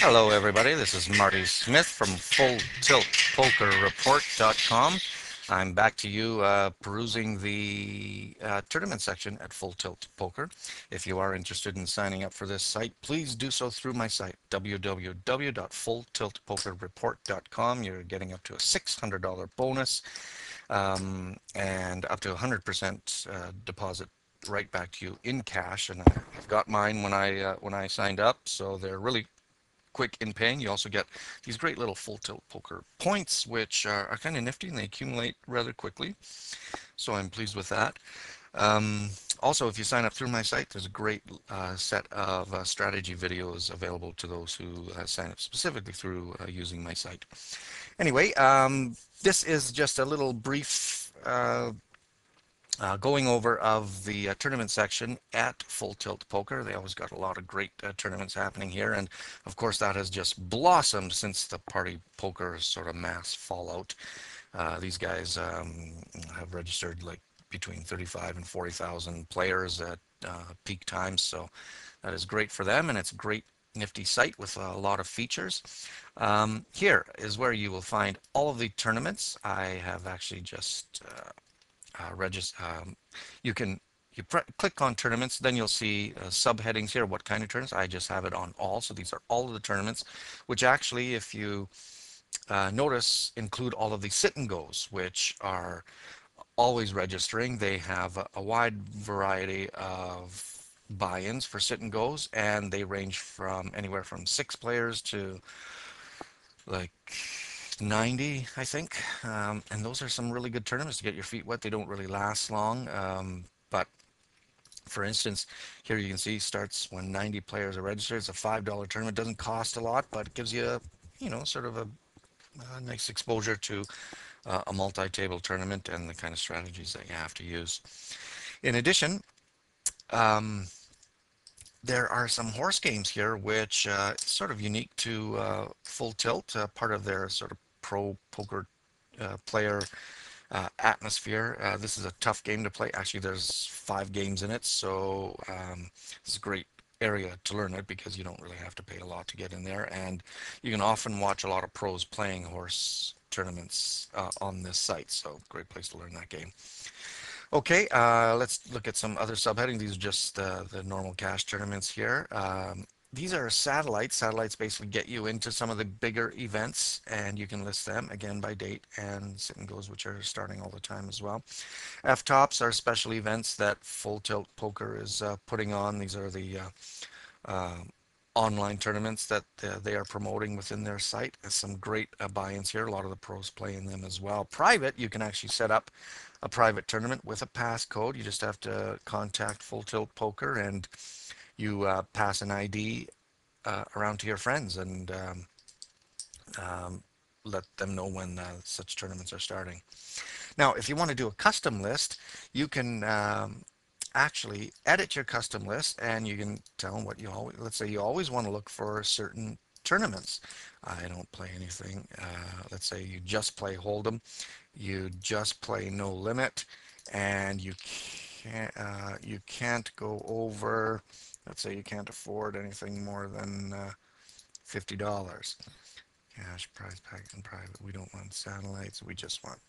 Hello, everybody. This is Marty Smith from FullTiltPokerReport.com. I'm back to you perusing the tournament section at Full Tilt Poker. If you are interested in signing up for this site, please do so through my site, www.fulltiltpokerreport.com. You're getting up to a $600 bonus and up to 100% deposit right back to you in cash. And I've got mine when I signed up, so they're really quick in paying. You also get these great little full tilt poker points, which are kind of nifty and they accumulate rather quickly. So I'm pleased with that. Um, Also, if you sign up through my site, there's a great set of strategy videos available to those who sign up specifically through using my site. Anyway, this is just a little brief going over of the tournament section at Full Tilt Poker. They always got a lot of great tournaments happening here, and of course that has just blossomed since the party poker sort of mass fallout. These guys have registered like between 35 and 40,000 players at peak times, so that is great for them, and it's a great nifty site with a lot of features. Here is where you will find all of the tournaments. I have actually just register. You can click on tournaments, then you'll see subheadings here. What kind of tournaments? I just have it on all, so these are all of the tournaments, which actually, if you notice, include all of the sit and goes, which are always registering. They have a wide variety of buy-ins for sit and goes, and they range from anywhere from 6 players to like 90, I think. And those are some really good tournaments to get your feet wet. They don't really last long. But for instance, here you can see starts when 90 players are registered. It's a $5 tournament. Doesn't cost a lot, but it gives you, sort of a nice exposure to a multi-table tournament and the kind of strategies that you have to use. In addition, um, there are some horse games here, which is sort of unique to Full Tilt, part of their sort of pro poker player atmosphere. This is a tough game to play. Actually, there's 5 games in it, so it's a great area to learn it because you don't really have to pay a lot to get in there, and you can often watch a lot of pros playing horse tournaments on this site, so great place to learn that game. Okay, let's look at some other subheadings. These are just the normal cash tournaments here. These are satellites. Satellites basically get you into some of the bigger events, and you can list them again by date and sit and goes, which are starting all the time as well. F-tops are special events that Full Tilt Poker is putting on. These are the uh, online tournaments that they are promoting within their site. There's some great buy-ins here. A lot of the pros play in them as well. Private, you can actually set up a private tournament with a passcode. You just have to contact Full Tilt Poker and you pass an ID around to your friends and um, let them know when such tournaments are starting. Now, if you want to do a custom list, you can actually edit your custom list and you can tell them what you always, let's say you always want to look for certain tournaments. I don't play anything. Let's say you just play Hold'em, you just play No Limit, and you can't go over, let's say you can't afford anything more than $50. Cash, prize, package, and private. We don't want satellites. We just want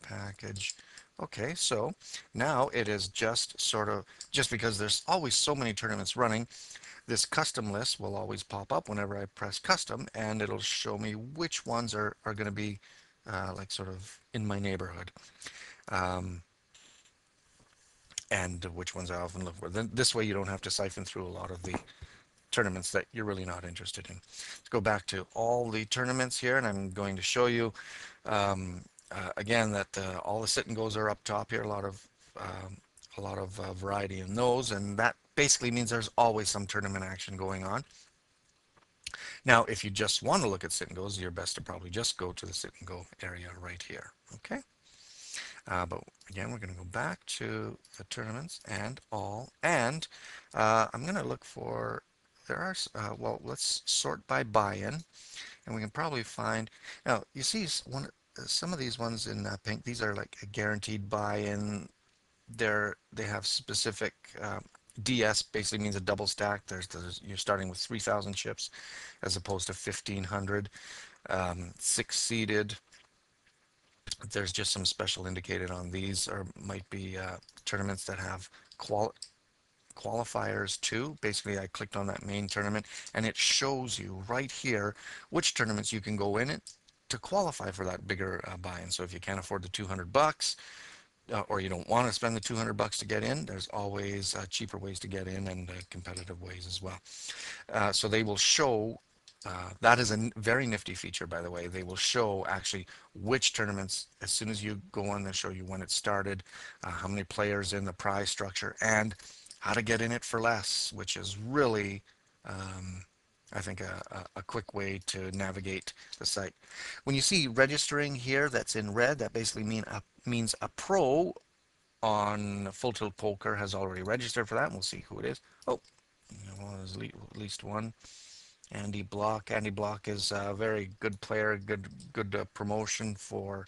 package. Okay, so now it is just sort of, just because there's always so many tournaments running, this custom list will always pop up whenever I press custom, and it'll show me which ones are going to be like sort of in my neighborhood. Um, and which ones I often look for. Then this way you don't have to siphon through a lot of the tournaments that you're really not interested in. Let's go back to all the tournaments here, and I'm going to show you um, again that all the sit and goes are up top here. A lot of variety in those, and that basically means there's always some tournament action going on. Now, if you just want to look at sit and goes, you're best to probably just go to the sit and go area right here. Okay. But again, we're going to go back to the tournaments and all, and I'm going to look for, there are, well, let's sort by buy-in, and we can probably find, now you see some of these ones in pink, these are like a guaranteed buy-in. They have specific, DS basically means a double stack. You're starting with 3,000 chips as opposed to 1,500. Six-seeded. There's just some special indicated on these, or might be tournaments that have qualifiers too. Basically, I clicked on that main tournament and it shows you right here which tournaments you can go in it to qualify for that bigger buy-in. So if you can't afford the $200, or you don't want to spend the $200 to get in, there's always cheaper ways to get in and competitive ways as well. So they will show, that is a very nifty feature, by the way. They will show actually which tournaments, as soon as you go on, they'll show you when it started, how many players in the prize structure, and how to get in it for less, which is really, I think, a quick way to navigate the site. When you see registering here, that's in red, that basically means a pro on Full Tilt Poker has already registered for that, and we'll see who it is. Oh, well, there's at least one. Andy Block. Andy Block is a very good player, good promotion for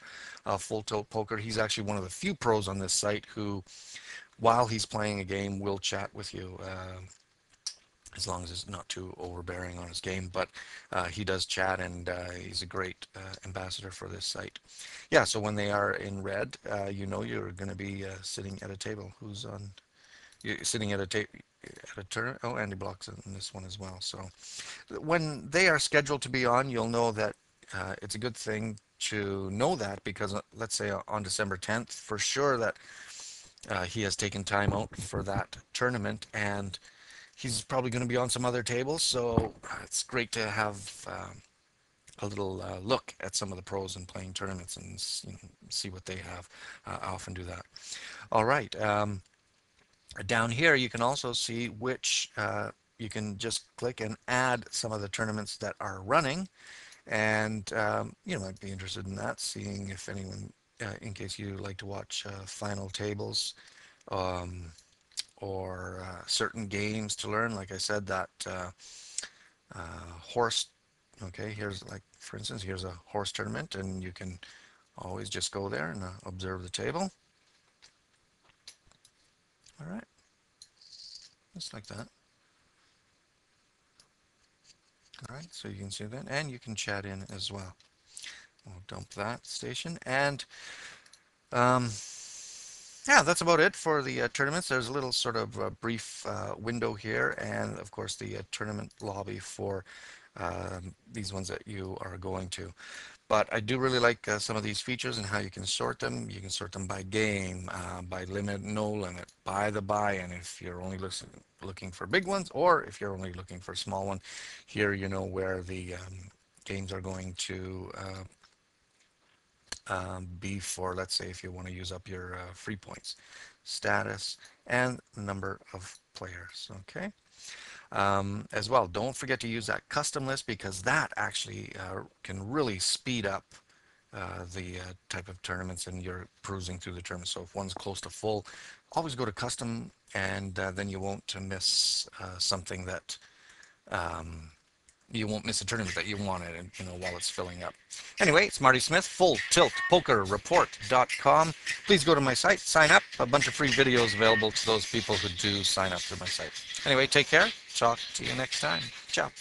Full Tilt Poker. He's actually one of the few pros on this site who, while he's playing a game, will chat with you, as long as it's not too overbearing on his game. But he does chat, and he's a great ambassador for this site. Yeah, so when they are in red, you know you're going to be sitting at a table. Who's on? You're sitting at a table. At a turn. Oh, Andy Block's in this one as well. So when they are scheduled to be on, you'll know that it's a good thing to know that, because let's say on December 10th, for sure that he has taken time out for that tournament, and he's probably going to be on some other tables. So it's great to have a little look at some of the pros and playing tournaments and see what they have. I often do that. All right. Down here, you can also see which, you can just click and add some of the tournaments that are running. And you might be interested in that, seeing if anyone, in case you like to watch final tables, um, or certain games to learn. Like I said, that horse, okay, here's, like, for instance, here's a horse tournament, and you can always just go there and observe the table. All right, just like that. All right, so you can see that, and you can chat in as well. We'll dump that station, and yeah, that's about it for the tournaments. There's a little sort of brief window here, and of course the tournament lobby for these ones that you are going to. But I do really like some of these features and how you can sort them. You can sort them by game, by limit, no limit, by the buy-in if you're only looking for big ones, or if you're only looking for a small one. Here you know where the games are going to be for, let's say, if you want to use up your free points, status, and number of players. Okay. As well, don't forget to use that custom list, because that actually can really speed up the type of tournaments, and you're cruising through the tournament. So if one's close to full, always go to custom, and then you won't miss something that you won't miss a tournament that you wanted, while it's filling up. Anyway, it's Marty Smith, FullTiltPokerReport.com. Please go to my site, sign up. A bunch of free videos available to those people who do sign up to my site. Anyway, take care. Talk to you next time. Ciao.